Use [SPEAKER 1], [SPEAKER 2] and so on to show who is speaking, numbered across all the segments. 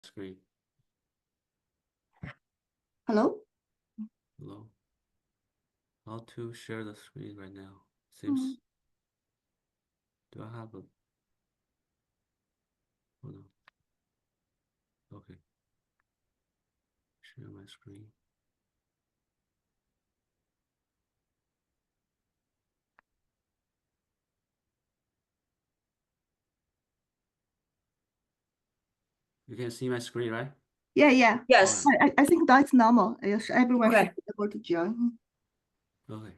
[SPEAKER 1] screen.
[SPEAKER 2] Hello?
[SPEAKER 1] Hello. How to share the screen right now? Seems. Do I have a? Hold on. Okay. Share my screen. You can see my screen, right?
[SPEAKER 2] Yeah.
[SPEAKER 3] Yes.
[SPEAKER 2] I think that's normal. Everyone
[SPEAKER 3] Okay.
[SPEAKER 2] should be able to join.
[SPEAKER 1] Okay.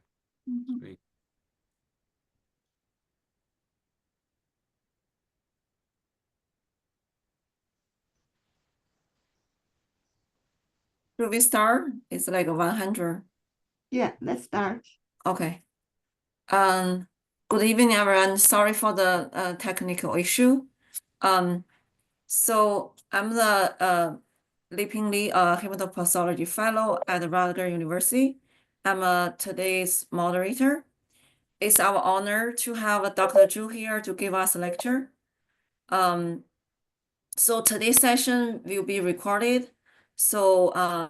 [SPEAKER 2] Mhm.
[SPEAKER 1] Great.
[SPEAKER 3] Should we start? It's like 100.
[SPEAKER 2] Yeah, let's start.
[SPEAKER 3] Okay. Good evening, everyone. Sorry for the technical issue. So I'm the Liping Lee Hematopathology Fellow at Rutgers University. I'm today's moderator. It's our honor to have Dr. Zhu here to give us a lecture. So today's session will be recorded. So I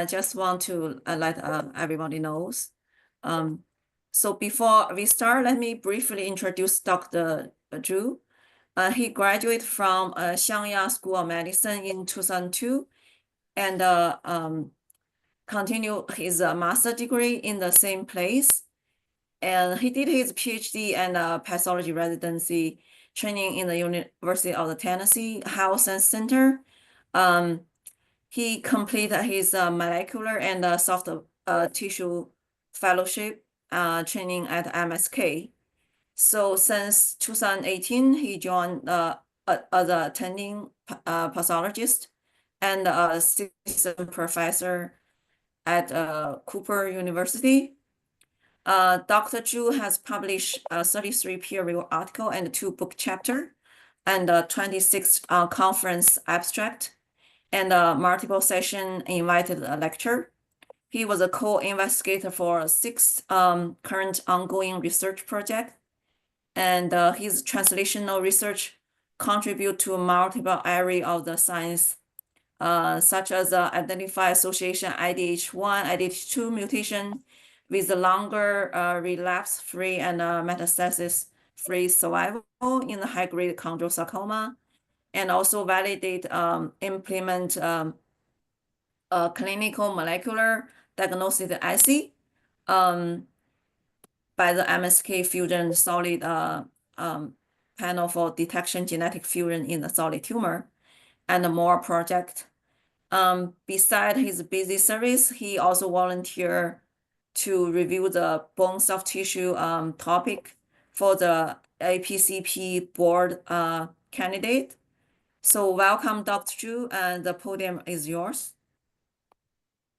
[SPEAKER 3] just want to let everybody knows. So before we start, let me briefly introduce Dr. Zhu. He graduated from Xiangya School of Medicine in 2002 and continued his master degree in the same place. And he did his PhD and pathology residency training in the University of Tennessee Health Science Center. He completed his molecular and soft tissue fellowship training at MSK. So since 2018, he joined as an attending pathologist and assistant professor at Cooper University. Dr. Zhu has published 33 peer-reviewed articles and 2 book chapters and 26 conference abstract and multiple session invited lecture. He was a co-investigator for 6 current ongoing research projects, and his translational research contribute to multiple areas of the science, such as identify association IDH1, IDH2 mutation with the longer relapse-free and metastasis-free survival in the high-grade chondrosarcoma, and also validate, implement clinical molecular diagnostic assay by the MSK Fusion solid panel for detection genetic fusion in the solid tumor, and more project. Beside his busy service, he also volunteered to review the bone soft tissue topic for the APCP board candidate. So welcome, Dr. Zhu, and the podium is yours.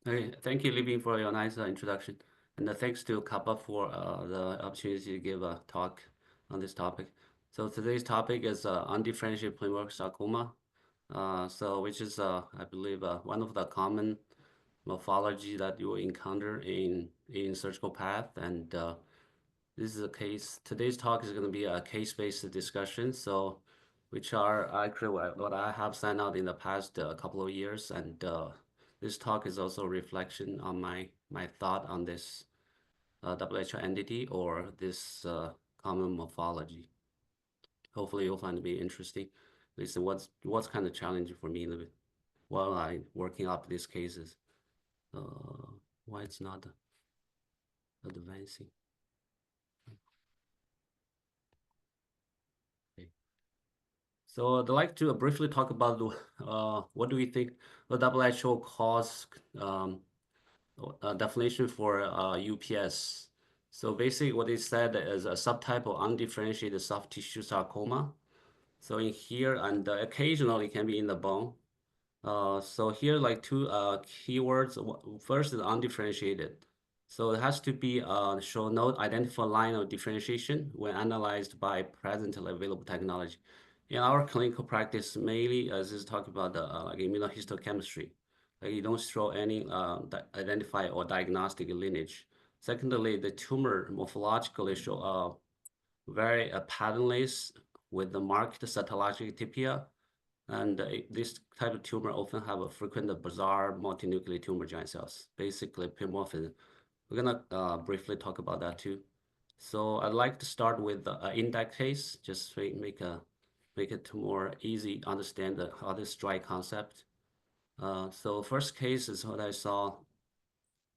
[SPEAKER 1] Okay, thank you, Libby, for your nice introduction. And thanks to Kappa for the opportunity to give a talk on this topic. So today's topic is undifferentiated pleomorphic sarcoma. Which is, I believe, one of the common morphology that you will encounter in surgical path. And this is a case. Today's talk is going to be a case-based discussion. So, which are actually what I have signed out in the past couple of years, and this talk is also a reflection on my thought on this WHO entity or this common morphology. Hopefully, you'll find it be interesting. At least what's kind of challenging for me a little bit while I'm working up these cases. Why it's not advancing? Okay. So I'd like to briefly talk about what do we think the WHO calls definition for UPS. So basically what they said is a subtype of undifferentiated soft tissue sarcoma. So in here, and occasionally can be in the bone. So here like 2 keywords. First is undifferentiated. So it has to be show no identifiable line of differentiation when analyzed by presently available technology. In our clinical practice, mainly as is talking about the like immunohistochemistry. Like you don't show any identify or diagnostic lineage. Secondly, the tumor morphologically show very patternless with the marked cytologic atypia And this type of tumor often have a frequent bizarre multinuclear tumor giant cells, basically pleomorphism. We're gonna briefly talk about that too. So I'd like to start with an index case, just to make it more easy to understand how this dry concept. So first case is what I saw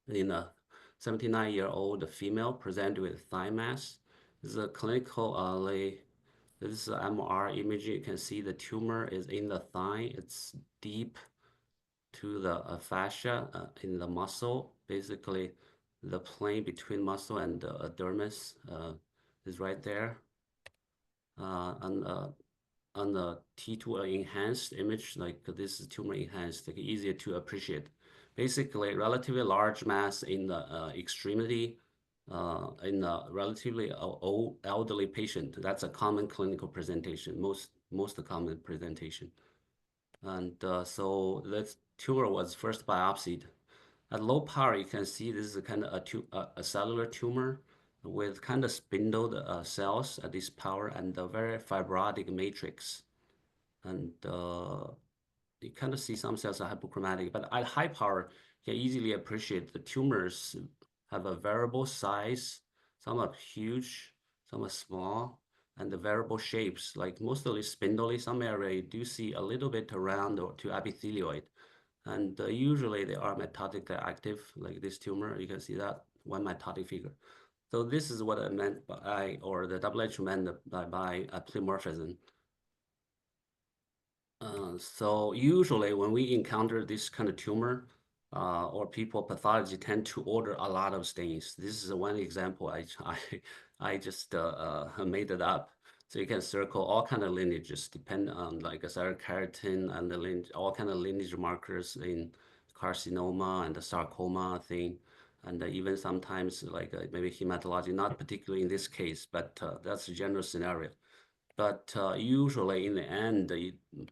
[SPEAKER 1] in a 79-year-old female presented with thigh mass. This is a clinical this is an MR imaging. You can see the tumor is in the thigh. It's deep to the fascia in the muscle. Basically, the plane between muscle and the dermis is right there. On the T2 enhanced image, like this is tumor enhanced, like easier to appreciate. Basically, relatively large mass in the extremity in a relatively old elderly patient. That's a common clinical presentation, most common presentation. And so that tumor was first biopsied. At low power, you can see this is a kind of a cellular tumor with kind of spindled cells at this power and a very fibrotic matrix. And you kind of see some cells are hypochromatic, but at high power, you can easily appreciate the tumors have a variable size. Some are huge, some are small, and the variable shapes, like mostly spindly. Some area you do see a little bit around or to epithelioid. And usually they are mitotically active, like this tumor. You can see that one mitotic figure. So this is what I meant by, or the WHO meant by pleomorphism. So usually when we encounter this kind of tumor, or people pathology tend to order a lot of stains. This is one example. I just made it up. So you can circle all kind of lineages, depend on like a keratin and the lineage, all kind of lineage markers in carcinoma and the sarcoma thing, and even sometimes like maybe hematology, not particularly in this case, but that's a general scenario. But usually in the end,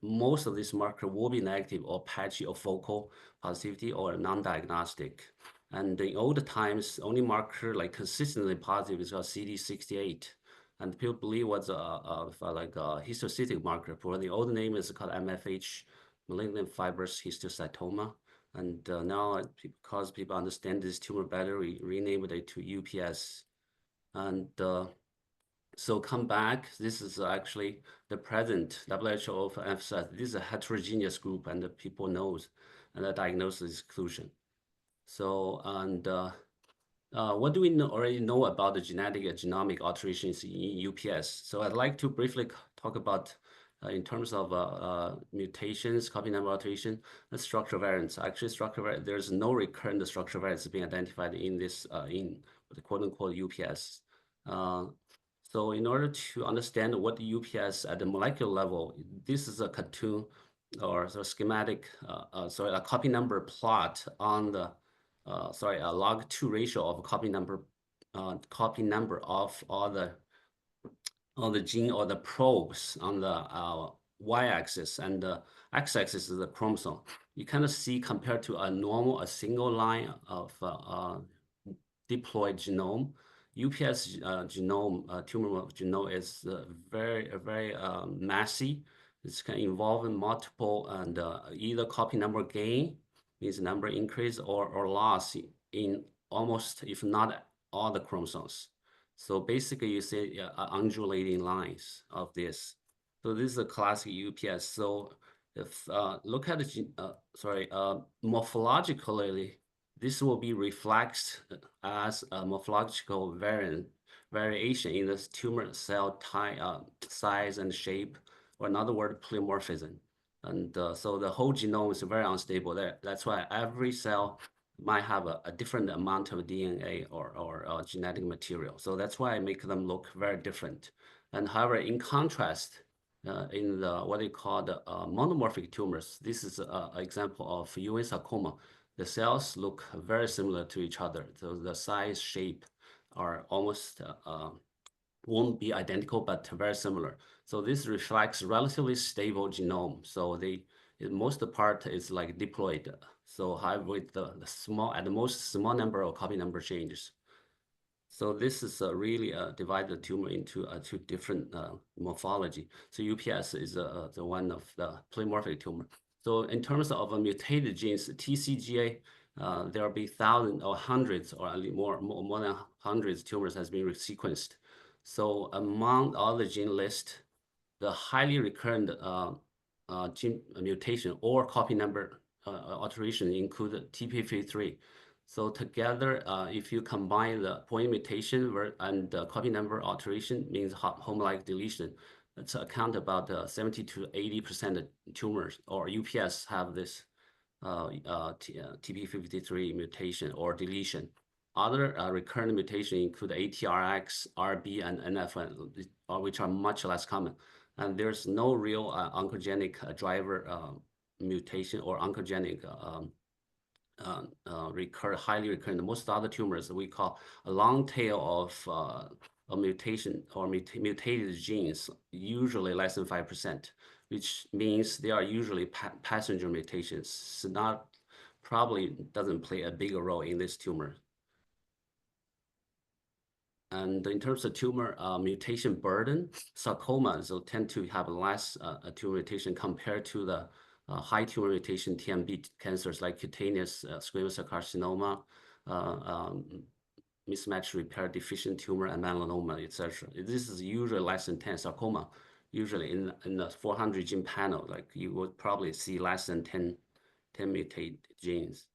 [SPEAKER 1] most of these markers will be negative or patchy or focal positivity or non-diagnostic. And in older times, only marker like consistently positive is called CD68. And people believe was like a histocytic marker. For the old name is called MFH, malignant fibrous histiocytoma. And now, because people understand this tumor better, we renamed it to UPS. And so come back, this is actually the present WHO emphasized. This is a heterogeneous group and the people knows and the diagnosis exclusion. So, and what do we already know about the genetic and genomic alterations in UPS? So I'd like to briefly talk about in terms of mutations, copy number alteration, and structural variants. Actually, there's no recurrent structural variants being identified in this, in the quote unquote UPS. So in order to understand what the UPS at the molecular level, this is a cartoon or so schematic, a copy number plot on the, a log2 ratio of copy number of all the gene or the probes on the y-axis, and the x-axis is the chromosome. You kind of see compared to a single line of diploid genome, UPS genome, tumor genome is very messy. It's can involve in multiple and either copy number gain, means number increase, or loss in almost, if not all the chromosomes. So basically you see undulating lines of this. So this is a classic UPS. So if look at the morphologically, this will be reflected as a morphological variation in the tumor cell type, size and shape, or another word, pleomorphism. And so the whole genome is very unstable there. That's why every cell might have a different amount of DNA or genetic material. So that's why I make them look very different. And however, in contrast, in the what they call the monomorphic tumors, this is an example of Ewing sarcoma. The cells look very similar to each other. So the size, shape are almost won't be identical, but very similar. So this reflects relatively stable genome. So most part is like diploid. So have with the small, at the most small number of copy number changes. So this is really divide the tumor into two different morphology. So UPS is the one of the pleomorphic tumor. So in terms of mutated genes, TCGA, there will be thousands or hundreds or more than hundreds tumors has been sequenced. So among all the gene list, the highly recurrent gene mutation or copy number alteration include TP53. So together, if you combine the point mutation and the copy number alteration, means home-like deletion, it's account about 70 to 80% of tumors or UPS have this TP53 mutation or deletion. Other recurrent mutations include ATRX, RB, and NF1, which are much less common. And there's no real oncogenic driver mutation or oncogenic highly recurrent. Most other tumors we call a long tail of a mutation or mutated genes, usually less than 5%, which means they are usually passenger mutations. So not probably doesn't play a bigger role in this tumor. And in terms of tumor mutation burden, sarcomas will tend to have less tumor mutation compared to the high tumor mutation TMB cancers like cutaneous squamous cell carcinoma, mismatch repair deficient tumor, and melanoma, etc. This is usually less than 10 sarcoma. Usually in the 400 gene panel, like you would probably see less than 10 mutated genes,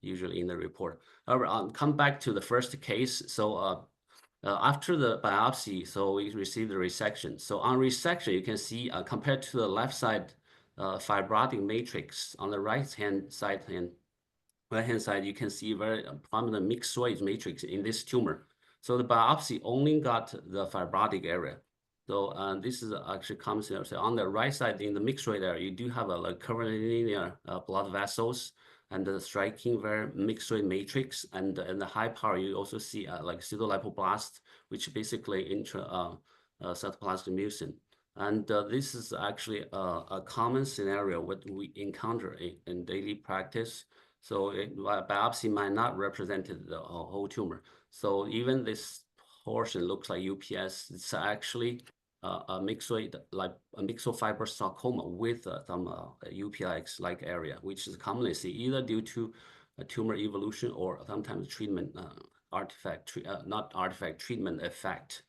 [SPEAKER 1] usually in the report. However, come back to the first case. So after the biopsy, so we received the resection. So on resection, you can see compared to the left side fibrotic matrix, on the right-hand side, you can see very prominent myxoid matrix in this tumor. So the biopsy only got the fibrotic area. So this is actually comes here. So on the right side in the myxoid area, you do have a curvilinear blood vessels and the striking very myxoid matrix, and in the high power you also see like pseudolipoblast, which basically cytoplasmic mucin. And this is actually a common scenario what we encounter in daily practice. So biopsy might not represent the whole tumor. So even this portion looks like UPS. It's actually a myxoid, like a myxofibrous sarcoma with some UPX-like area, which is commonly seen either due to a tumor evolution or sometimes treatment artifact, not artifact, treatment effect.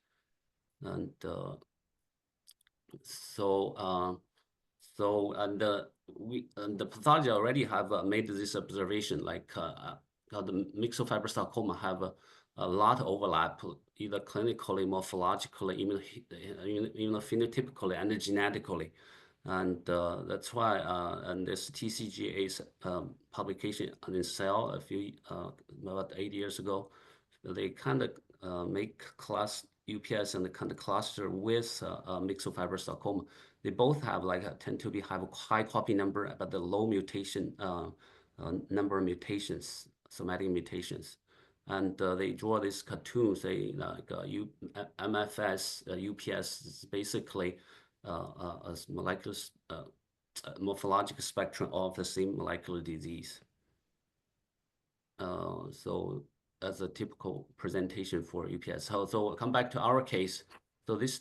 [SPEAKER 1] And the pathology already have made this observation, like the myxofibrous sarcoma have a lot of overlap, either clinically, morphologically, immunophenotypically, and genetically. And that's why, and this TCGA's publication in Cell about 8 years ago, they kind of make class UPS and kind of cluster with myxofibrous sarcoma. They both have tend to have a high copy number, but the low mutation number of mutations, somatic mutations. And they draw this cartoon, say like MFS, UPS is basically a molecular morphological spectrum of the same molecular disease. So that's a typical presentation for UPS. So come back to our case. So this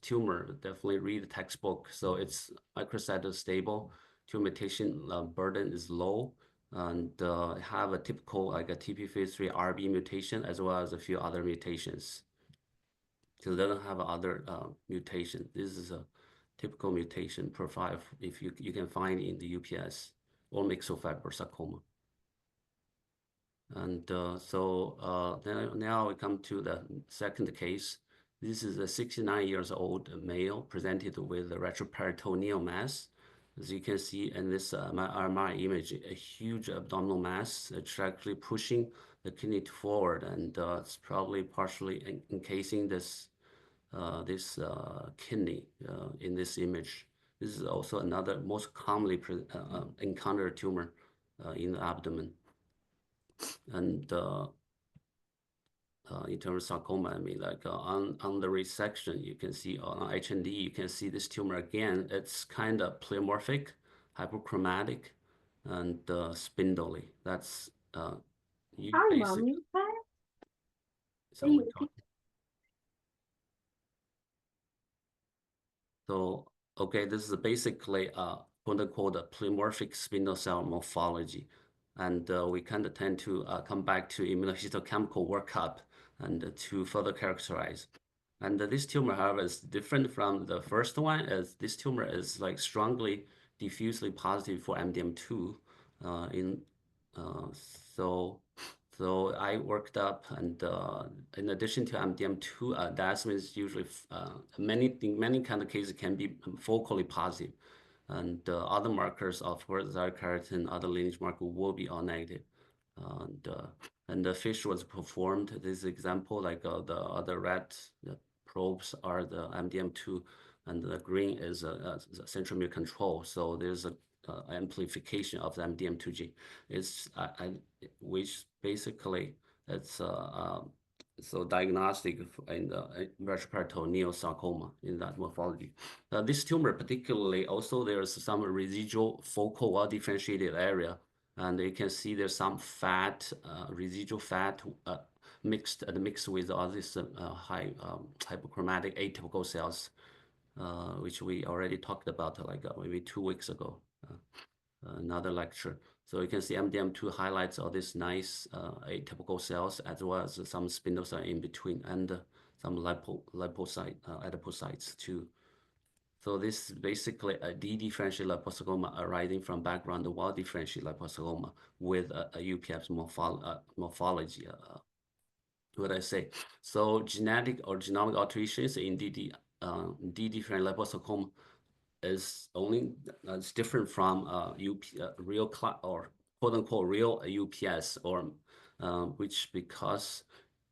[SPEAKER 1] tumor, definitely read the textbook. So it's microcytostable, tumor mutation burden is low, and have a typical like a TP53 RB mutation as well as a few other mutations. So they don't have other mutation. This is a typical mutation profile if you can find in the UPS or myxofibrous sarcoma. And now we come to the second case. This is a 69 years old male presented with a retroperitoneal mass. As you can see in this MRI image, a huge abdominal mass. It's actually pushing the kidney forward, and it's probably partially encasing this kidney in this image. This is also another most commonly encountered tumor in the abdomen. And in terms of sarcoma, I mean, like on the resection, you can see on H&D, you can see this tumor again. It's kind of pleomorphic, hypochromatic, and spindly. That's
[SPEAKER 4] Hi,
[SPEAKER 1] basic.
[SPEAKER 4] Mommy. Hi.
[SPEAKER 1] someone talk? So, okay, this is basically quote unquote a pleomorphic spindle cell morphology. And we kind of tend to come back to immunohistochemical workup and to further characterize. And this tumor, however, is different from the first one, as this tumor is like strongly diffusely positive for MDM2. In so so I worked up, and in addition to MDM2, that means usually in many kind of cases can be focally positive, and other markers of keratin, other lineage marker will be all negative. And the fish was performed. This example, like the other red probes are the MDM2, and the green is the centromere control. So there's a amplification of the MDM2 gene. It's which basically it's so diagnostic in the retroperitoneal sarcoma in that morphology. This tumor particularly also there's some residual focal well-differentiated area, and you can see there's some fat, residual fat mixed with all these high hypochromatic atypical cells, which we already talked about like maybe 2 weeks ago. Another lecture. So you can see MDM2 highlights all these nice atypical cells, as well as some spindle cell in between, and some adipocytes too. So this is basically a dedifferentiated liposarcoma arising from background of well-differentiated liposarcoma with a UPS morphology. What I say? So genetic or genomic alterations in dedifferentiated liposarcoma is only it's different from real or quote unquote real UPS, or which because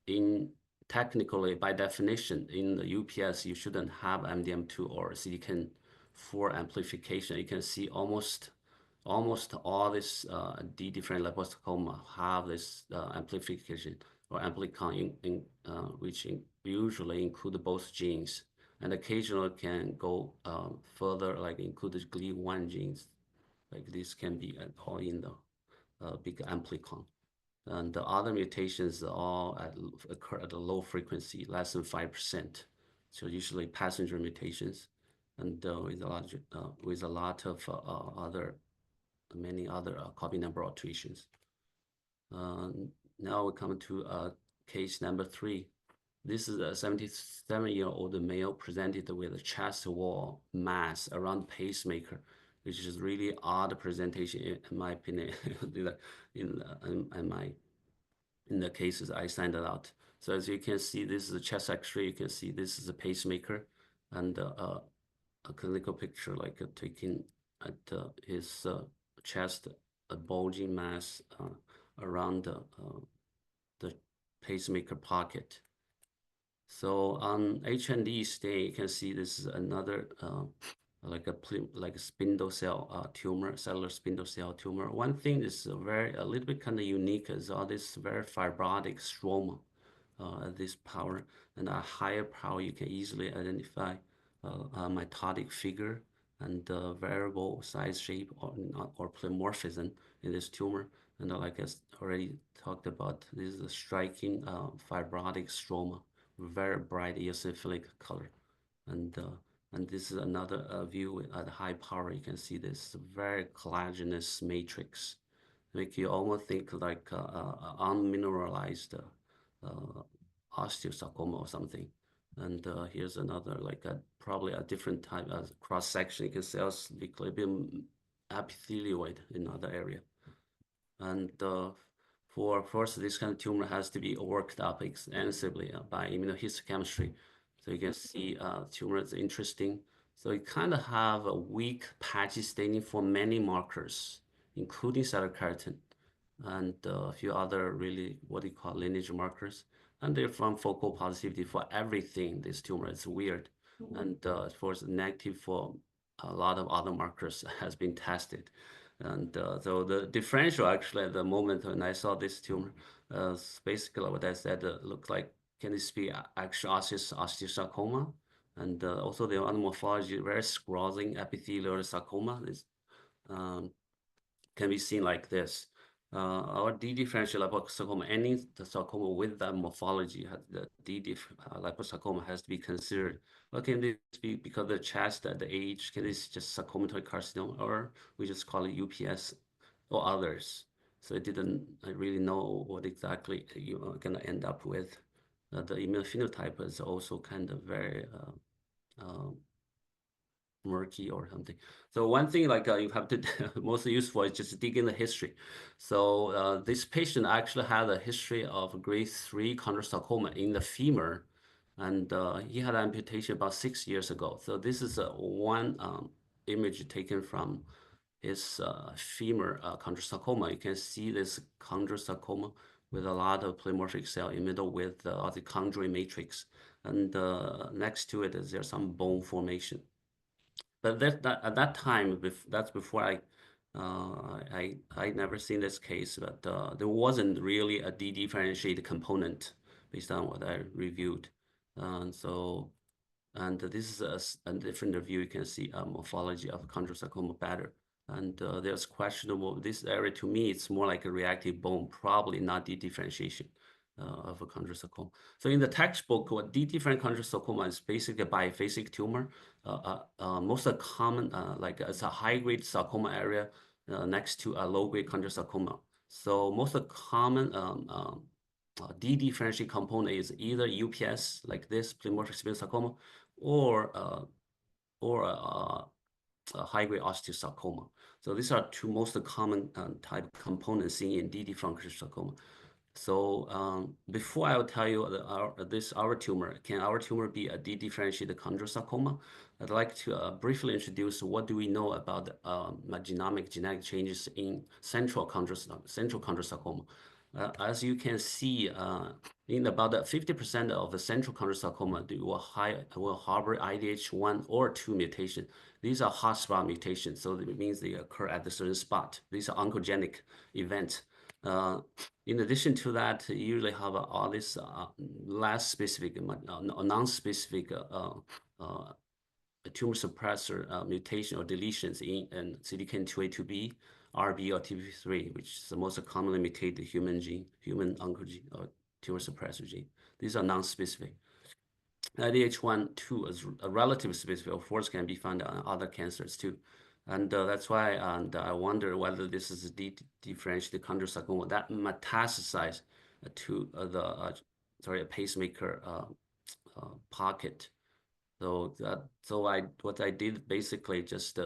[SPEAKER 1] in technically by definition in the UPS you shouldn't have MDM2 or CDKN4 amplification. You can see almost all this dedifferentiated liposarcoma have this amplification or amplicon which usually include both genes, and occasionally can go further, like include the GLI1 genes. Like this can be all in the big amplicon. And the other mutations all occur at a low frequency, less than 5%. So usually passenger mutations, and with a lot of many other copy number alterations. Now we come to case number 3. This is a 77-year-old male presented with a chest wall mass around pacemaker, which is really odd presentation in my opinion. in the cases I signed it out. So as you can see, this is a chest X-ray. You can see this is a pacemaker, and a clinical picture like taken at his chest, a bulging mass around the pacemaker pocket. So on HND stain, you can see this is another like a spindle cell tumor, cellular spindle cell tumor. One thing is a little bit kind of unique is all this very fibrotic stroma. This power, and a higher power, you can easily identify a mitotic figure and variable size, shape, or pleomorphism in this tumor. And like I already talked about, this is a striking fibrotic stroma, very bright eosinophilic color. And this is another view at high power. You can see this very collagenous matrix, make you almost think like unmineralized osteosarcoma or something. And here's another, like probably a different type of cross section. You can see equilibrium epithelioid in another area. And for course, this kind of tumor has to be worked up extensively by immunohistochemistry. So you can see tumor is interesting. So you kind of have a weak patchy staining for many markers, including cytokeratin, and a few other really what you call lineage markers. And they're from focal positivity for everything. This tumor is weird. And of course, negative for a lot of other markers has been tested. And so the differential actually at the moment when I saw this tumor, basically what I said looked like, can this be actual osteosarcoma? And also the other morphology, very scrolling epithelial sarcoma is, can be seen like this. Our D-differential liposarcoma, any sarcoma with that morphology, the liposarcoma has to be considered. Well, can this be because of the chest, the age? Can this just sarcomatoid carcinoma, or we just call it UPS or others? So I really know what exactly you are gonna end up with. The immunophenotype is also kind of very murky or something. So one thing like you have to most useful is just dig in the history. So this patient actually had a history of grade 3 chondrosarcoma in the femur, and he had amputation about 6 years ago. So this is one image taken from his femur chondrosarcoma. You can see this chondrosarcoma with a lot of pleomorphic cell in middle with the chondroid matrix, and next to it is there's some bone formation. But at that time, that's before I never seen this case, but there wasn't really a de-differentiated component based on what I reviewed. And this is a different view. You can see morphology of chondrosarcoma better. And there's questionable, this area to me, it's more like a reactive bone, probably not de-differentiation of a chondrosarcoma. So in the textbook, what de-different chondrosarcoma is basically a biphasic tumor. Most of the common, like it's a high-grade sarcoma area next to a low-grade chondrosarcoma. So most of the common de-differentiated component is either UPS, like this, pleomorphic spinal sarcoma, or a high-grade osteosarcoma. So these are two most common type components seen in de-differentiated sarcoma. So before I will tell you our tumor, can our tumor be a de-differentiated chondrosarcoma? I'd like to briefly introduce what do we know about genetic changes in central chondrosarcoma. As you can see, in about 50% of the central chondrosarcoma will harbor IDH1 or 2 mutation. These are hotspot mutations, so it means they occur at a certain spot. These are oncogenic events. In addition to that, you usually have all this less specific, non-specific tumor suppressor mutation or deletions in CDKN2A2B, RB, or TP3, which is the most commonly mutated human oncogene or tumor suppressor gene. These are non-specific. IDH1, 2 is a relatively specific, of course, can be found on other cancers too. And that's why I wonder whether this is a differentiated chondrosarcoma that metastasize to a pacemaker pocket. So what I did basically just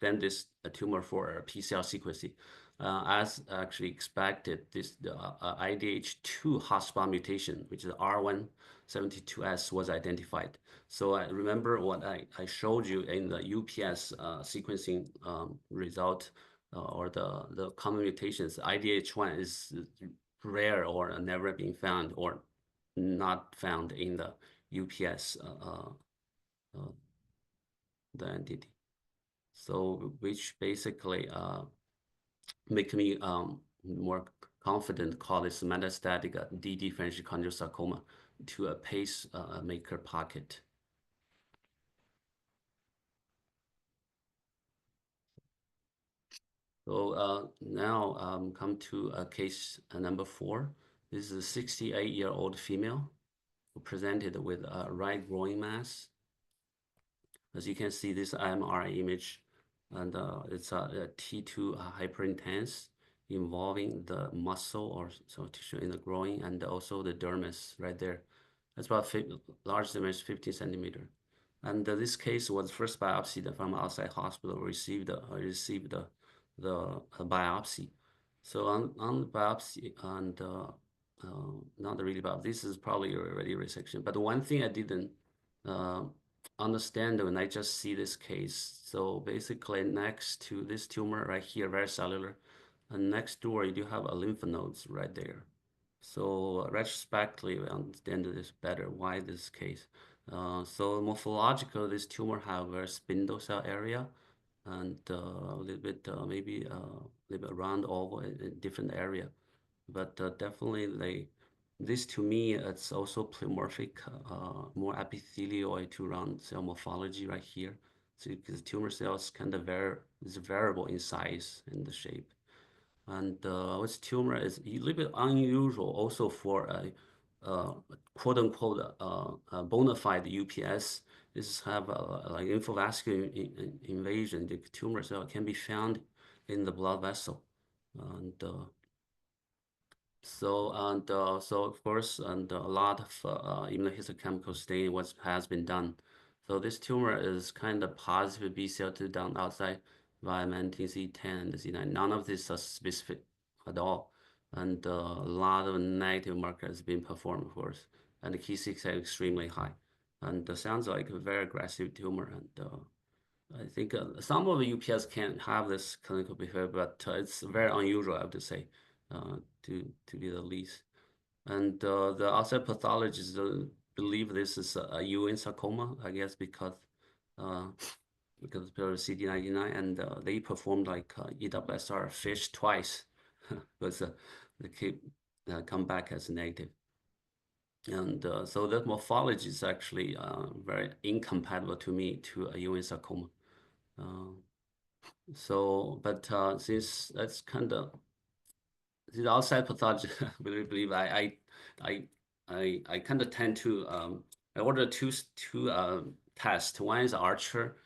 [SPEAKER 1] send this tumor for a PCR sequencing. As actually expected, this IDH2 hotspot mutation, which is R172S, was identified. So I remember what I showed you in the UPS sequencing result, or the common mutations. IDH1 is rare or never been found or not found in the UPS the entity. So which basically make me more confident call this metastatic de-differentiated chondrosarcoma to a pacemaker pocket. So now come to case number 4. This is a 68-year-old female who presented with a right groin mass. As you can see, this MRI image, and it's a T2 hyperintense involving the muscle or so tissue in the groin and also the dermis right there. That's about large dimension, 15 centimeter. And this case was first biopsied from outside hospital, received the biopsy. So on the biopsy and not really biopsy, this is probably already resection. But one thing I didn't understand when I just see this case. So basically next to this tumor right here, very cellular, and next door you do have a lymph nodes right there. So retrospectively, we understand this better, why this case. So morphological, this tumor have a spindle cell area and a little bit, maybe a little bit round oval in different area. But definitely this to me, it's also pleomorphic, more epithelioid to round cell morphology right here. So because tumor cells kind of is variable in size and the shape. And this tumor is a little bit unusual also for a quote unquote bona fide UPS. This have like infovascular invasion. The tumor cell can be found in the blood vessel, and so of course, and a lot of immunohistochemical staining has been done. So this tumor is kind of positive B cell to down outside via C10 and C9. None of this are specific at all, and a lot of negative markers has been performed, of course, and the Ki6 are extremely high, and sounds like a very aggressive tumor, and I think some of the UPS can have this clinical behavior, but it's very unusual, I have to say, to be the least. And the outside pathologists believe this is a Ewing sarcoma, I guess, because of CD99, and they performed like EWSR FISH twice, because they keep come back as negative. And so that morphology is actually very incompatible to me to a Ewing sarcoma. But since that's kind of the outside pathology, I really believe I kind of tend to I ordered two tests. One is Archer,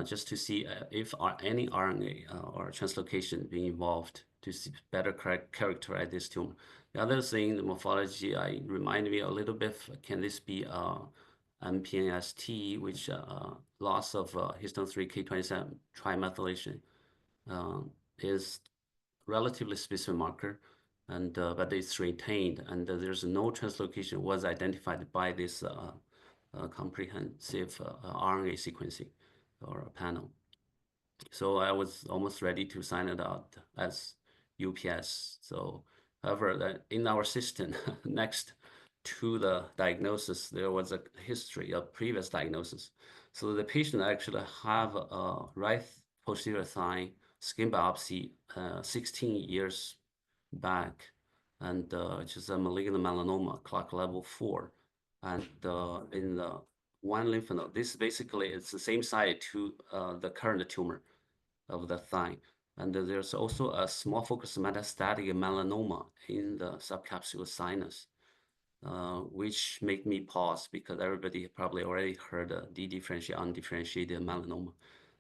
[SPEAKER 1] just to see if any RNA or translocation being involved to see better characterize this tumor. The other thing, the morphology, I remind me a little bit. Can this be MPNST, which loss of histone 3 K27 trimethylation is relatively specific marker, and but it's retained, and there's no translocation was identified by this comprehensive RNA sequencing or panel. So I was almost ready to sign it out as UPS. So, however, in our system, next to the diagnosis, there was a history of previous diagnosis. So the patient actually have a right posterior thigh skin biopsy 16 years back, and which is a malignant melanoma, clock level 4, and in the one lymph node. This basically it's the same site to the current tumor of the thigh. And there's also a small focus metastatic melanoma in the subcapsular sinus, which make me pause because everybody probably already heard dedifferentiated, undifferentiated melanoma.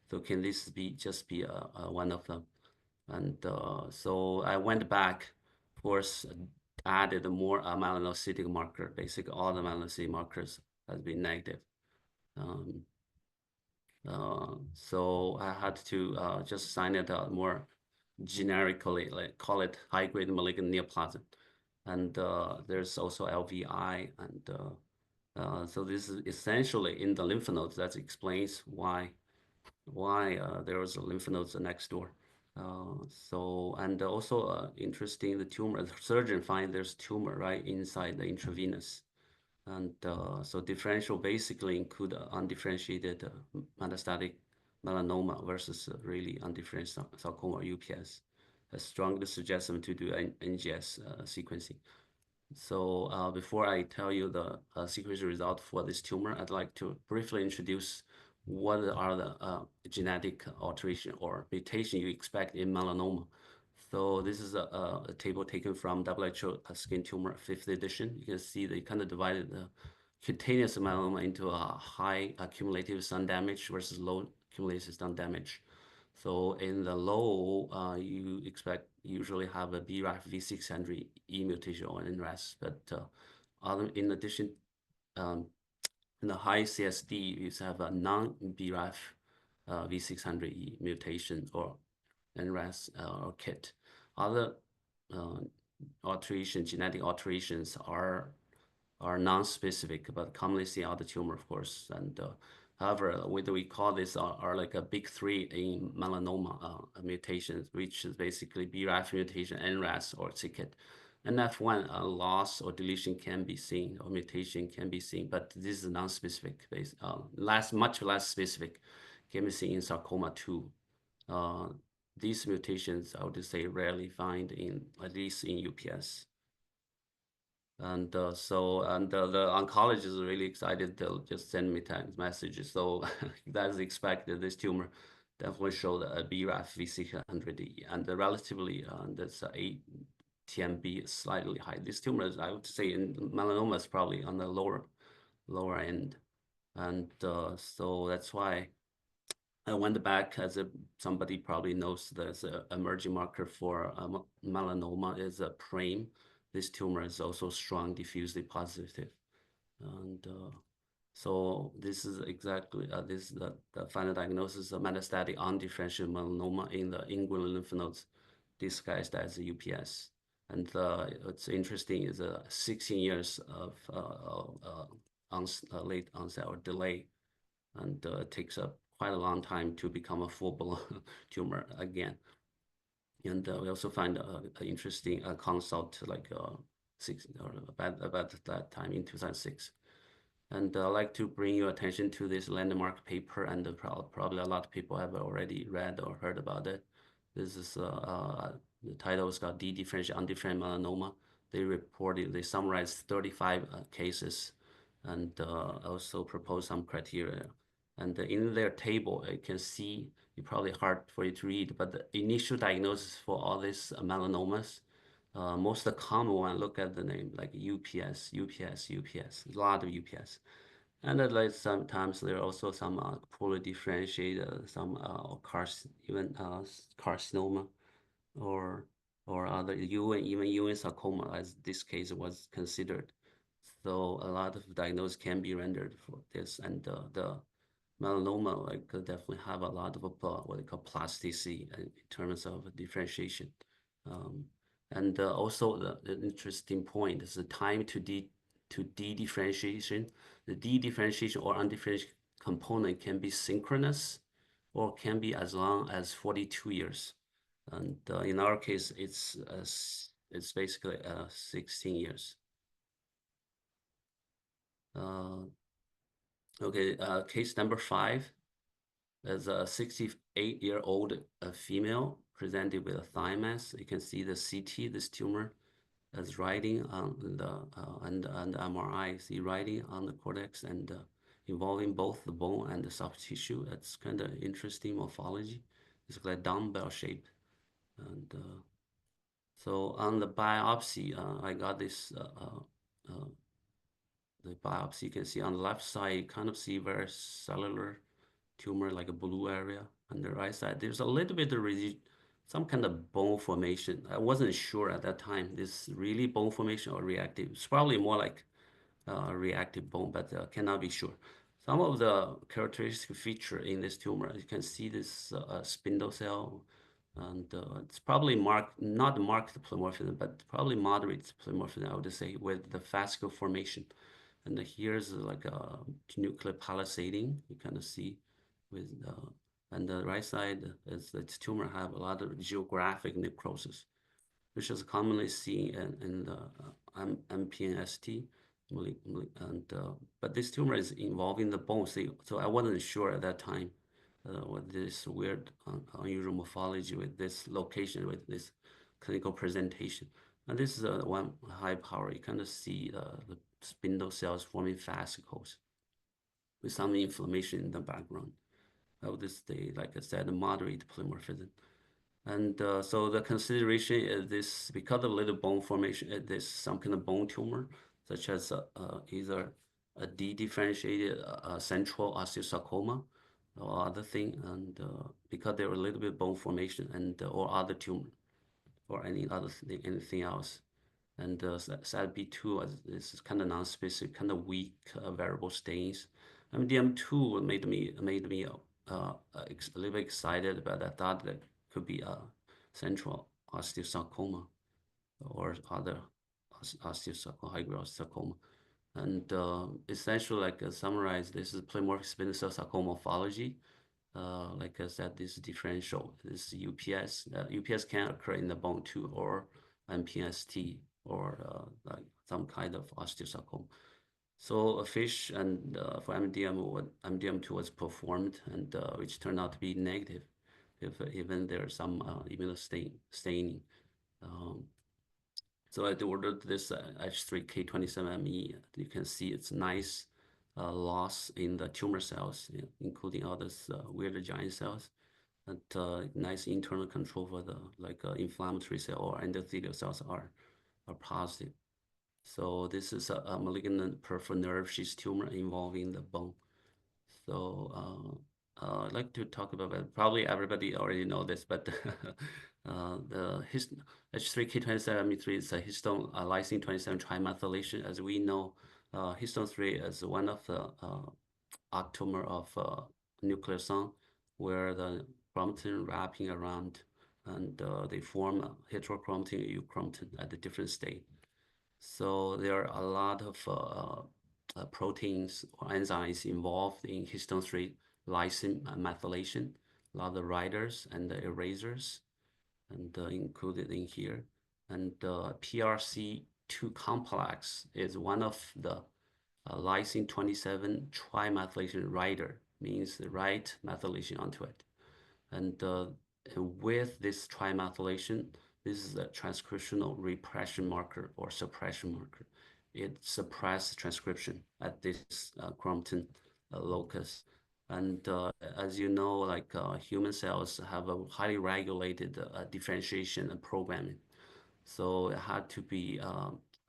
[SPEAKER 1] So can this be just be one of them? And so I went back, of course, added more melanocytic marker. Basically, all the melanocytic markers has been negative. So I had to just sign it out more generically, like call it high-grade malignant neoplasm. And there's also LVI, and so this is essentially in the lymph nodes. That explains why there was a lymph nodes next door. So and also interesting, the tumor. The surgeon find there's tumor right inside the intravenous. And so differential basically include undifferentiated metastatic melanoma versus really undifferentiated sarcoma or UPS. A strongly suggestion to do NGS sequencing. So before I tell you the sequencing result for this tumor, I'd like to briefly introduce what are the genetic alteration or mutation you expect in melanoma. So this is a table taken from WHO Skin Tumor 5th edition. You can see they kind of divided the cutaneous melanoma into a high cumulative sun damage versus low cumulative sun damage. So in the low, you expect usually have a BRAF V600E mutation or NRAS, but in addition, in the high CSD, you have a non-BRAF V600E mutation or NRAS or KIT. Other genetic alterations are non-specific, but commonly seen on the tumor, of course. And however, what we call this are like a big three in melanoma mutations, which is basically BRAF mutation, NRAS, or c-KIT. NF1 loss or deletion can be seen, or mutation can be seen, but this is non-specific, much less specific, can be seen in sarcoma too. These mutations, I would say, rarely find in, at least in UPS. And the oncologist is really excited. They'll just send me text messages. So that's expected. This tumor definitely showed a BRAF V600E, and relatively that's ATMB is slightly high. These tumors, I would say, in melanoma is probably on the lower end, and so that's why I went back as somebody probably knows there's an emerging marker for melanoma is a PRAME. This tumor is also strong diffusely positive, and so this is exactly this is the final diagnosis of metastatic undifferentiated melanoma in the inguinal lymph nodes disguised as a UPS. And what's interesting is 16 years of late onset or delay, and it takes up quite a long time to become a full-blown tumor again. And we also find an interesting consult like about that time in 2006. And I'd like to bring your attention to this landmark paper, and probably a lot of people have already read or heard about it. This is the title is called D-differentiated undifferentiated melanoma. They summarized 35 cases, and also proposed some criteria. And in their table, you can see, it's probably hard for you to read, but the initial diagnosis for all these melanomas, most of the common one, look at the name, like UPS, a lot of UPS. And like sometimes there are also some poorly differentiated, some even carcinoma or other even Ewing sarcoma, as this case was considered. So a lot of diagnosis can be rendered for this, and the melanoma could definitely have a lot of what they call plasticity in terms of differentiation. And also the interesting point is the time to D-differentiation. The D-differentiation or undifferentiated component can be synchronous or can be as long as 42 years. And in our case, it's basically 16 years. Okay, case number 5 is a 68-year-old female presented with a thigh mass. You can see the CT, this tumor, as writing on the and MRI, see writing on the cortex and involving both the bone and the soft tissue. That's kind of interesting morphology. It's like dumbbell shape, and so on the biopsy, I got this. The biopsy, you can see on the left side, you kind of see very cellular tumor, like a blue area. On the right side, there's a little bit of some kind of bone formation. I wasn't sure at that time, this really bone formation or reactive. It's probably more like reactive bone, but cannot be sure. Some of the characteristic feature in this tumor, you can see this spindle cell, and it's probably not marked pleomorphism, but probably moderate pleomorphism, I would say, with the fascicle formation. And here's like a nuclear palisading, you kind of see with, and the right side is this tumor have a lot of geographic necrosis, which is commonly seen in the MPNST, and but this tumor is involving the bone, so I wasn't sure at that time what this weird, unusual morphology with this location, with this clinical presentation. And this is one high power. You kind of see the spindle cells forming fascicles with some inflammation in the background. Of this day, like I said, moderate pleomorphism. And so the consideration is this, because of little bone formation, there's some kind of bone tumor, such as either a D-differentiated central osteosarcoma or other thing, and because there were a little bit bone formation and or other tumor or anything else. And SADB2 is kind of non-specific, kind of weak variable stains. MDM2 made me a little bit excited, but I thought that could be a central osteosarcoma or other osteosarcoma, high-grade osteosarcoma. And essentially, like summarize, this is pleomorphic spindle cell sarcoma morphology. Like I said, this is differential. This is UPS. UPS can occur in the bone too, or MPST, or like some kind of osteosarcoma. So a FISH and for MDM2 was performed, and which turned out to be negative, even there's some immunostaining. So I ordered this H3K27ME. You can see it's nice loss in the tumor cells, including all these weird giant cells. and nice internal control for the inflammatory cell or endothelial cells are positive. So this is a malignant peripheral nerve sheath tumor involving the bone. So I'd like to talk about it. Probably everybody already know this, but the H3K27M3 is a histone lysine 27 trimethylation. As we know, histone 3 is one of the octamer of nucleosome, where the chromatin wrapping around, and they form a heterochromatin and euchromatin at a different state. So there are a lot of proteins or enzymes involved in histone 3 lysine methylation, a lot of writers and erasers, and included in here. And PRC2 complex is one of the lysine 27 trimethylation writer, means the right methylation onto it. And with this trimethylation, this is a transcriptional repression marker or suppression marker. It suppresses transcription at this chromatin locus. And as you know, human cells have a highly regulated differentiation and programming. So it had to be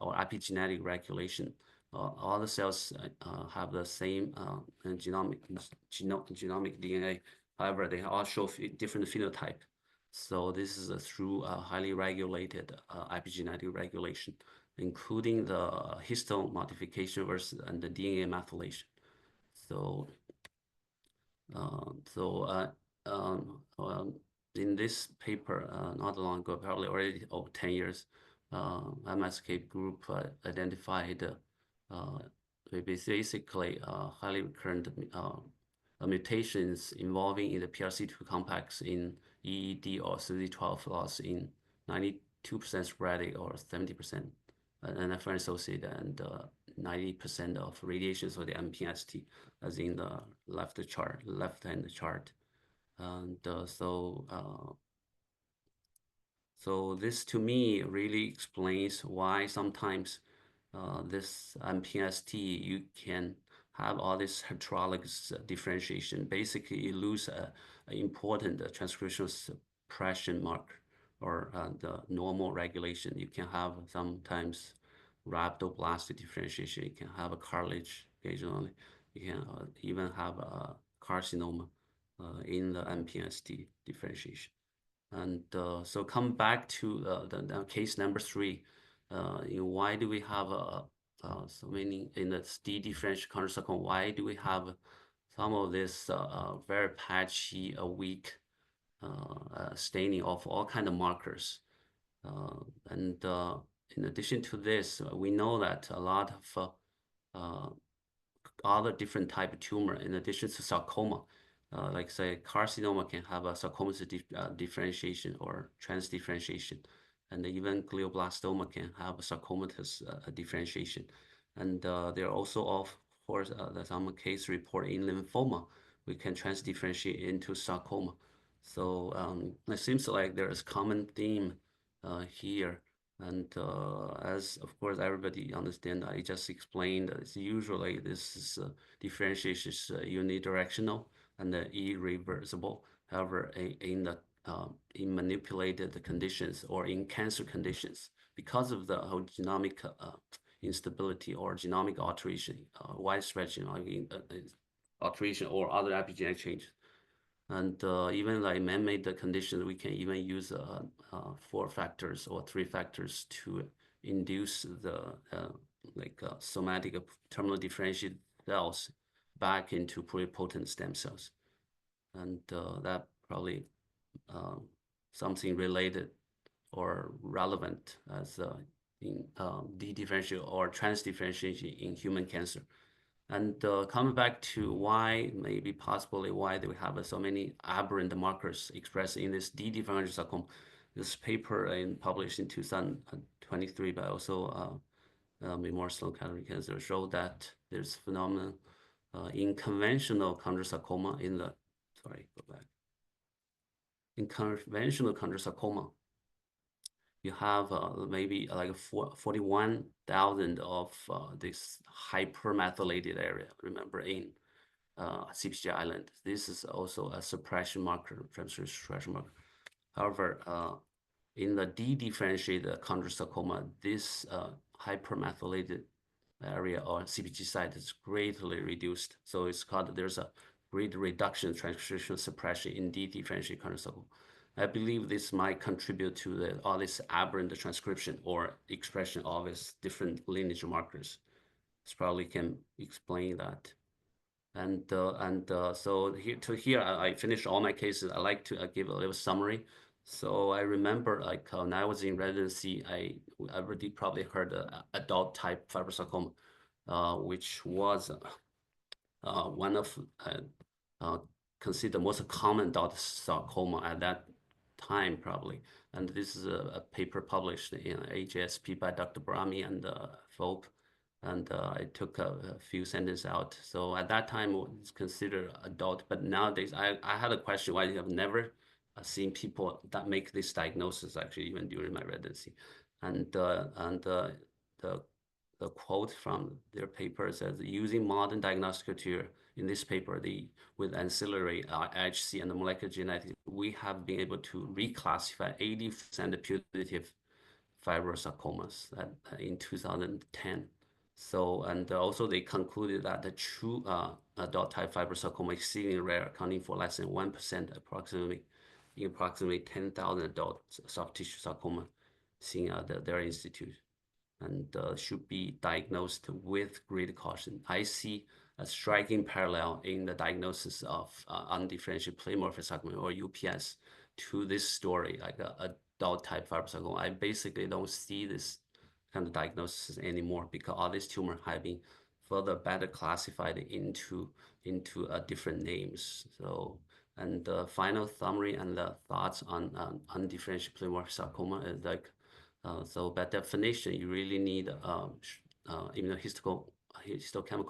[SPEAKER 1] or epigenetic regulation. All the cells have the same genomic DNA. However, they all show different phenotype. So this is through highly regulated epigenetic regulation, including the histone modification versus and the DNA methylation. So in this paper, not long ago, probably already over 10 years, MSK group identified basically highly recurrent mutations involving in the PRC2 complex in EED or CD12 loss in 92% sporadic or 70% NFL associated, and 90% of radiations for the MPST, as in the left-hand chart. And so this to me really explains why sometimes this MPST, you can have all this heterologous differentiation. Basically, you lose an important transcriptional suppression marker or the normal regulation. You can have sometimes rhabdoblastic differentiation. You can have a cartilage occasionally. You can even have a carcinoma in the MPST differentiation. And so come back to the case number 3. Why do we have so many in the D-differential chondrosarcoma? Why do we have some of this very patchy, weak staining of all kind of markers? And in addition to this, we know that a lot of other different type of tumor, in addition to sarcoma, like say carcinoma can have a sarcomatous differentiation or transdifferentiation, and even glioblastoma can have a sarcomatous differentiation. And there are also, of course, there's some case report in lymphoma, we can transdifferentiate into sarcoma. So it seems like there is common theme here. And as of course everybody understand, I just explained, it's usually this is differentiation is unidirectional and irreversible. However, in manipulated conditions or in cancer conditions, because of the whole genomic instability or genomic alteration, widespread genomic alteration or other epigenetic changes, and even like man-made conditions, we can even use 4 factors or 3 factors to induce the somatic terminal differentiated cells back into pluripotent stem cells. And that probably something related or relevant as in D-differential or transdifferentiation in human cancer. And coming back to why, maybe possibly why do we have so many aberrant markers expressed in this D-differential sarcoma. This paper published in 2023 by also Memorial Sloan Kettering Cancer showed that there's phenomenon in conventional chondrosarcoma in the, in conventional chondrosarcoma, you have maybe like 41,000 of this hypermethylated area. Remember, in CPG island. This is also a suppression marker, transcription suppression marker. However, in the dedifferentiated chondrosarcoma, this hypermethylated area or CPG site is greatly reduced. So it's called, there's a great reduction in transcription suppression in dedifferentiated chondrosarcoma. I believe this might contribute to all this aberrant transcription or expression of its different lineage markers. This probably can explain that. And so here I finished all my cases. I like to give a little summary. So I remember, like when I was in residency, I already probably heard adult type fibrosarcoma, which was one of considered most common adult sarcoma at that time probably. And this is a paper published in AJSP by Dr. Brahmi and Folk. And I took a few sentences out. So at that time, it's considered adult. But nowadays, I had a question why I have never seen people that make this diagnosis, actually, even during my residency. And the quote from their paper says, using modern diagnostic criteria, in this paper, with ancillary IHC and the molecular genetics, we have been able to reclassify 80% of putative fibrosarcomas in 2010. So, and also they concluded that the true adult type fibrosarcoma is exceedingly rare, accounting for less than 1% approximately, in approximately 10,000 adult soft tissue sarcoma seen at their institute, and should be diagnosed with great caution. I see a striking parallel in the diagnosis of undifferentiated pleomorphic sarcoma, or UPS, to this story, like adult type fibrosarcoma. I basically don't see this kind of diagnosis anymore because all these tumors have been further better classified into different names. So, and the final summary and the thoughts on undifferentiated pleomorphic sarcoma is like, so by definition, you really need immunohistochemical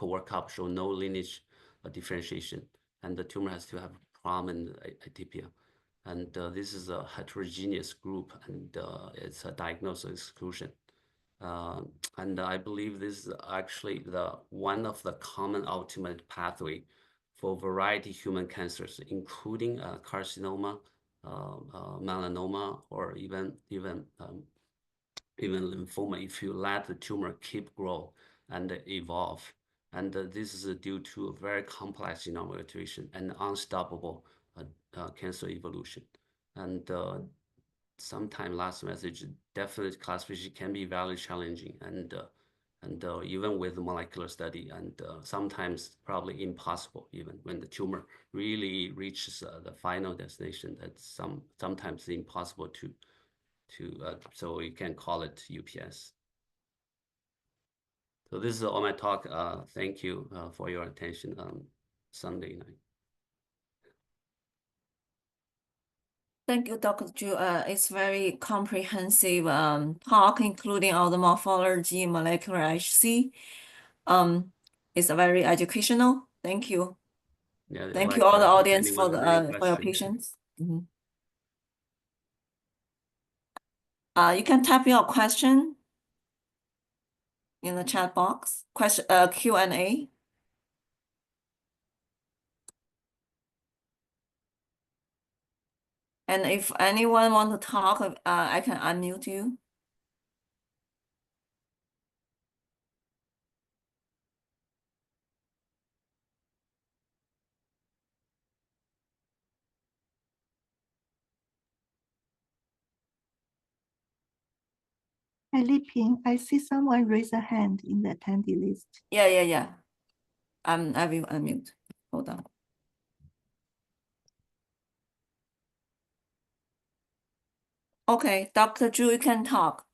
[SPEAKER 1] workup, show no lineage differentiation, and the tumor has to have prominent atypia. And this is a heterogeneous group, and it's a diagnosis exclusion. And I believe this is actually one of the common ultimate pathway for variety of human cancers, including carcinoma, melanoma, or even lymphoma, if you let the tumor keep grow and evolve. And this is due to a very complex genomic mutation and unstoppable cancer evolution. And sometime last message, definite classification can be very challenging, and even with molecular study, and sometimes probably impossible, even when the tumor really reaches the final destination. That's sometimes impossible to so you can call it UPS. So this is all my talk. Thank you for your attention on Sunday night.
[SPEAKER 3] Thank you, Dr. Zhu. It's very comprehensive talk, including all the morphology, molecular IHC. It's very educational. Thank you.
[SPEAKER 1] Yeah,
[SPEAKER 3] Thank you all the audience
[SPEAKER 1] anyone
[SPEAKER 3] for
[SPEAKER 1] has any
[SPEAKER 3] for your
[SPEAKER 1] questions.
[SPEAKER 3] patience. You can type your question in the chat box. Question Q&A. And if anyone want to talk, I can unmute you.
[SPEAKER 2] Hey, Liping, I see someone raise a hand in the attendee list.
[SPEAKER 3] Yeah. I will unmute. Hold on. Okay, Dr. Zhu, you can talk.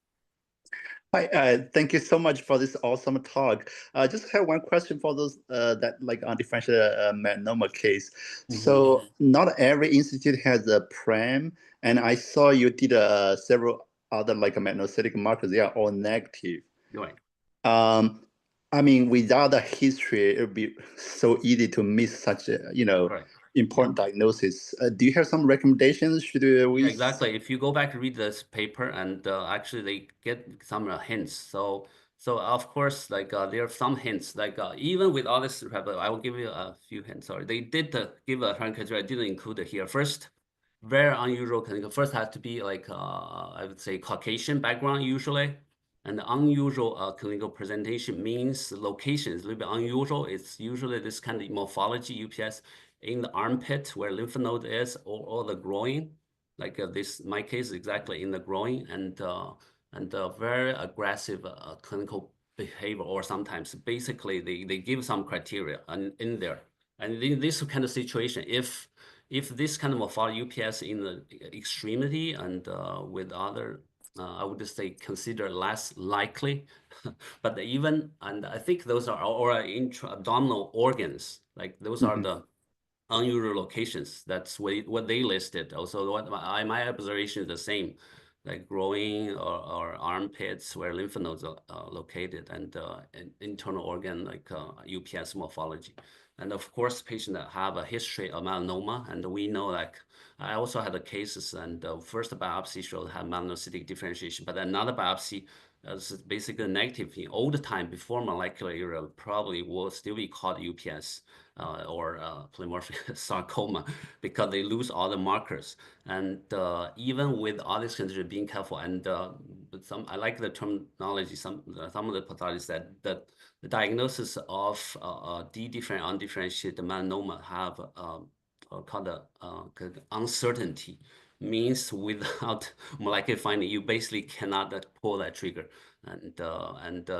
[SPEAKER 4] Hi, thank you so much for this awesome talk. I just have one question for those that like undifferentiated melanoma case. So not every institute has a PRAM, and I saw you did several other like melanocytic markers. They are all negative.
[SPEAKER 1] Right.
[SPEAKER 4] I mean, without the history, it would be so easy to miss such a
[SPEAKER 1] Right.
[SPEAKER 4] important diagnosis. Do you have some recommendations? Should we?
[SPEAKER 1] Yeah, exactly. If you go back and read this paper, and actually they get some hints. So So of course, like there are some hints, like even with all this, I will give you a few hints. Sorry, they did give a criteria. I didn't include it here. First, very unusual clinical. First has to be like I would say Caucasian background usually, and the unusual clinical presentation means the location is a little bit unusual. It's usually this kind of morphology UPS in the armpit where lymph node is, or the groin. Like this, my case, exactly in the groin, and very aggressive clinical behavior, or sometimes basically they give some criteria in there. And in this kind of situation, if this kind of morphology UPS in the extremity and with other, I would say consider less likely, but even, and I think those are or intra-abdominal organs, like those are the unusual locations. That's what they listed. Also, what my observation is the same, like groin or armpits where lymph nodes are located, and internal organ like UPS morphology. And of course, patients that have a history of melanoma, and we know, like I also had the cases, and first biopsy showed had melanocytic differentiation, but another biopsy is basically negative in old time before molecular era, probably will still be called UPS or pleomorphic sarcoma, because they lose all the markers. And even with all these conditions, being careful, and I like the terminology. Some of the pathologists said that the diagnosis of undifferentiated melanoma have called uncertainty, means without molecular finding, you basically cannot pull that trigger. And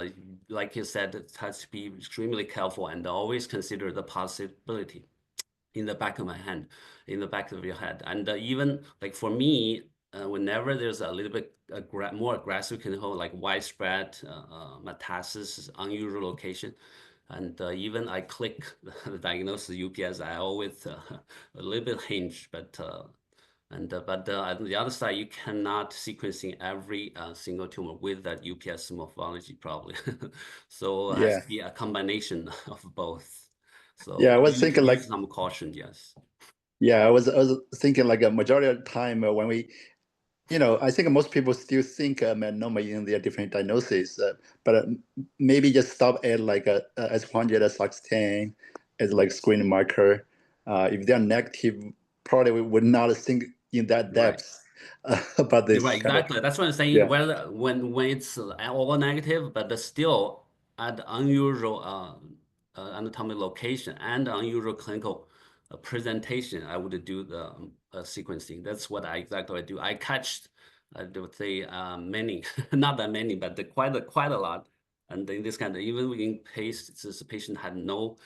[SPEAKER 1] like you said, it has to be extremely careful and always consider the possibility in the back of my hand, in the back of your head. And even like for me, whenever there's a little bit more aggressive clinical, like widespread metastasis, unusual location, and even I click the diagnosis UPS, I always a little bit hinge, but on the other side, you cannot sequencing every single tumor with that UPS morphology probably. So it has to be a combination of both. So
[SPEAKER 4] yeah, I was thinking like
[SPEAKER 1] some caution, yes.
[SPEAKER 4] Yeah, I was thinking like a majority of the time when we, I think most people still think melanoma in their different diagnoses, but maybe just stop at like a S100, SOX10 as like screening marker. If they're negative, probably we would not think in that depth about this.
[SPEAKER 1] Right, exactly. That's what I'm saying. Whether when it's all negative, but still at unusual anatomic location and unusual clinical presentation, I would do the sequencing. That's what I exactly do. I catched, I would say, many, not that many, but quite a lot. And in this kind of, even in patients, this patient had no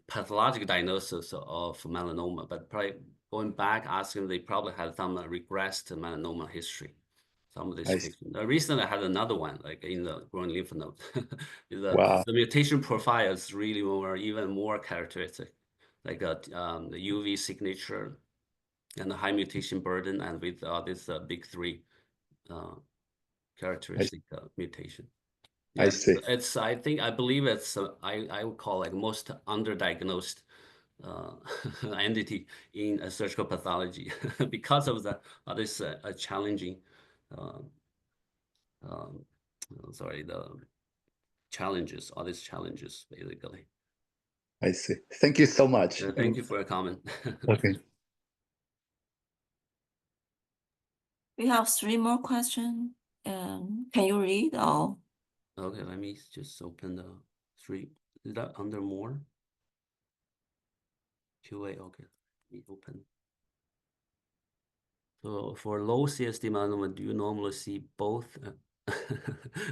[SPEAKER 1] pathologic diagnosis of melanoma, but probably going back, asking, they probably had some regressed melanoma history. Some of these patients. Recently, I had another one, like in the groin lymph node. The mutation profile is really even more characteristic, like the UV signature and the high mutation burden, and with this big three characteristic mutation.
[SPEAKER 4] I see.
[SPEAKER 1] I believe it's I would call like most underdiagnosed entity in surgical pathology because of this challenging the challenges, all these challenges basically.
[SPEAKER 4] I see. Thank you so much.
[SPEAKER 1] Thank you for your comment.
[SPEAKER 4] Okay.
[SPEAKER 3] We have 3 more questions. Can you read all?
[SPEAKER 1] Okay, let me just open the 3. Is that under more? QA, okay. Let me open. So for low CSD melanoma, do you normally see both?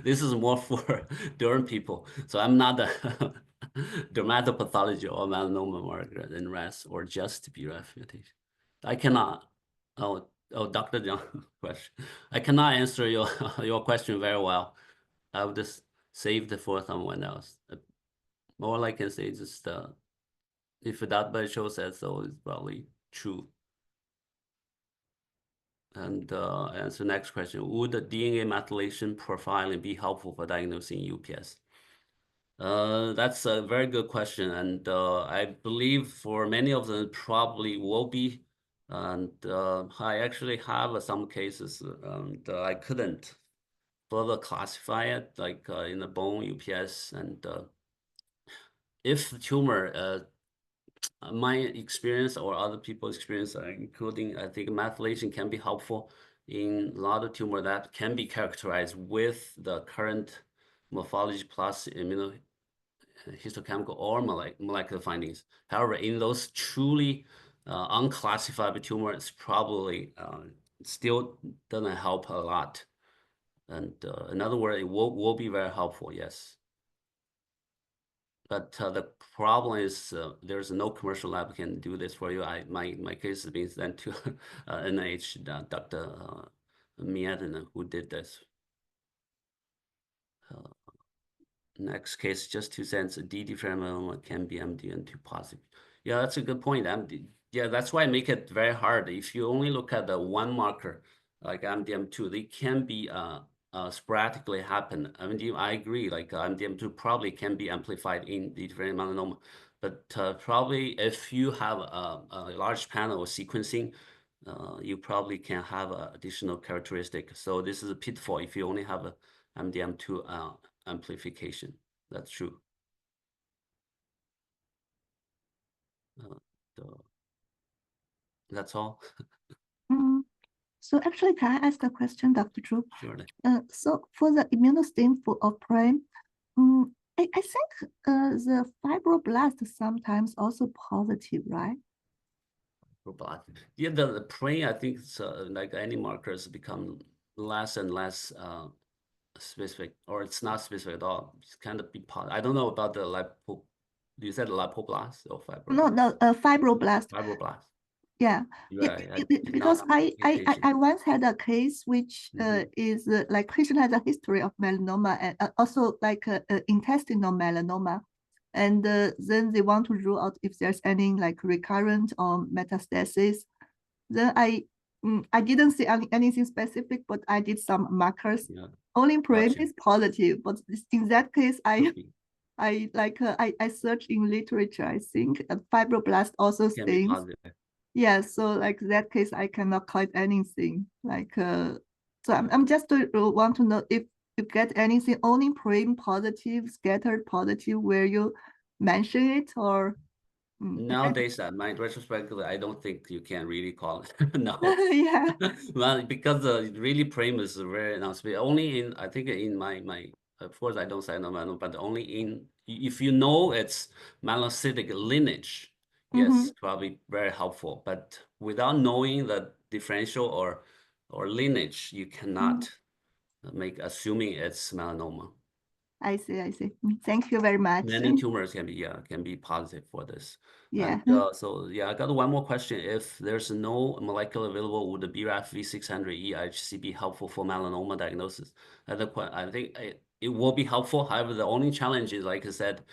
[SPEAKER 1] This is more for derm people. So I'm not a dermatopathology or melanoma marker in RAS or just BRAF mutation. I cannot. Oh, Dr. John question. I cannot answer your question very well. I would just save it for someone else. All I can say is just if that by shows says so, it's probably true. And answer next question. Would the DNA methylation profiling be helpful for diagnosing UPS? That's a very good question. And I believe for many of them probably will be. And I actually have some cases and I couldn't further classify it, like in the bone UPS, and if the tumor, my experience or other people's experience, including I think methylation can be helpful in a lot of tumor that can be characterized with the current morphology plus histochemical or molecular findings. However, in those truly unclassified tumors, probably still doesn't help a lot. And in other words, it will be very helpful, yes. But the problem is there's no commercial lab can do this for you. My case has been sent to NIH, Dr. Miedner, who did this. Next case, just 2 cents. D different melanoma can be MDM2 positive. Yeah, that's a good point. Yeah, that's why I make it very hard. If you only look at the one marker, like MDM2, they can be sporadically happen. I agree, like MDM2 probably can be amplified in the different melanoma, but probably if you have a large panel of sequencing, you probably can have additional characteristic. So this is a pitfall if you only have a MDM2 amplification. That's true. That's all.
[SPEAKER 2] So actually, can I ask a question, Dr. Zhu?
[SPEAKER 1] Sure.
[SPEAKER 2] So for the immunostain of PRAME, I think the fibroblast sometimes also positive, right?
[SPEAKER 1] Yeah, the PRAME, I think it's like any markers become less and less specific, or it's not specific at all. It's kind of be I don't know about the lipo. You said lipoblast or fibroblast?
[SPEAKER 2] No, fibroblast.
[SPEAKER 1] Fibroblast.
[SPEAKER 2] Yeah, because I once had a case which is like patient has a history of melanoma and also like intestinal melanoma, and then they want to rule out if there's any like recurrent or metastasis. Then I didn't see anything specific, but I did some markers.
[SPEAKER 1] Yeah.
[SPEAKER 2] Only PRAME
[SPEAKER 1] Gotcha.
[SPEAKER 2] is positive, but in that case, I searched in literature. I think fibroblast also
[SPEAKER 1] Can be
[SPEAKER 2] stains.
[SPEAKER 1] positive.
[SPEAKER 2] Yeah, so like that case, I cannot claim anything. Like, so I'm just want to know if you get anything only PRAME positive, scattered positive, where you mention it, or
[SPEAKER 1] nowadays, my retrospectively, I don't think you can really call it. No.
[SPEAKER 2] Yeah.
[SPEAKER 1] Well, because really PRAME is very non-specific. Only in, I think in my of course I don't say no melanoma, but only in if you know it's melanocytic lineage. Yes, probably very helpful. But without knowing the differential or lineage, you cannot make assuming it's melanoma.
[SPEAKER 2] I see. Thank you very much.
[SPEAKER 1] Many tumors can be positive for this.
[SPEAKER 2] Yeah.
[SPEAKER 1] And, so yeah, I got one more question. If there's no molecule available, would the BRAF V600E IHC be helpful for melanoma diagnosis? I think it will be helpful. However, the only challenge is, like I said,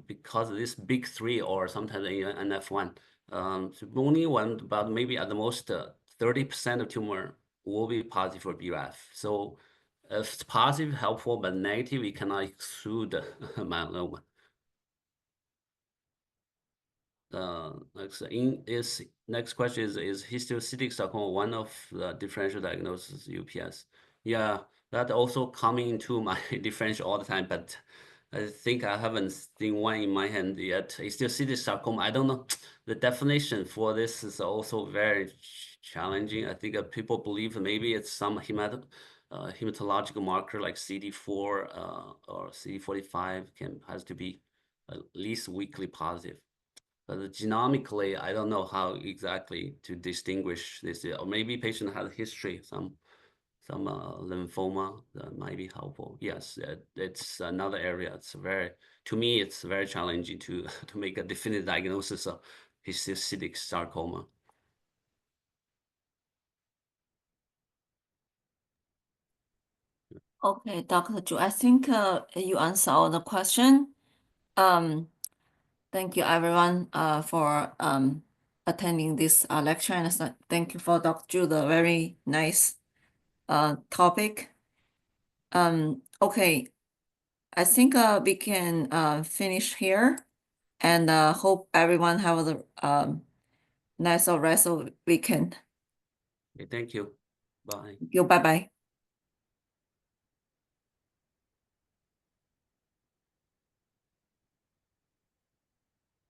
[SPEAKER 1] because of this big three or sometimes NF1, so only one, about maybe at the most 30% of tumor will be positive for BRAF. So if it's positive, helpful, but negative, we cannot exclude melanoma. Next question is histiocytic sarcoma one of the differential diagnosis UPS? Yeah, that also coming to my differential all the time, but I think I haven't seen one in my hand yet. Histiocytic sarcoma, I don't know. The definition for this is also very challenging. I think people believe maybe it's some hematological marker like CD4 or CD45 has to be at least weakly positive. But genomically, I don't know how exactly to distinguish this. Or maybe patient has a history, some lymphoma that might be helpful. Yes, it's another area. To me, it's very challenging to make a definitive diagnosis of histiocytic sarcoma.
[SPEAKER 3] Okay, Dr. Zhu, I think you answered all the question. Thank you everyone for attending this lecture, and thank you for Dr. Zhu, the very nice topic. Okay, I think we can finish here, and hope everyone have a nice rest of weekend.
[SPEAKER 1] Okay, thank you. Bye.
[SPEAKER 3] Thank you. Bye-bye.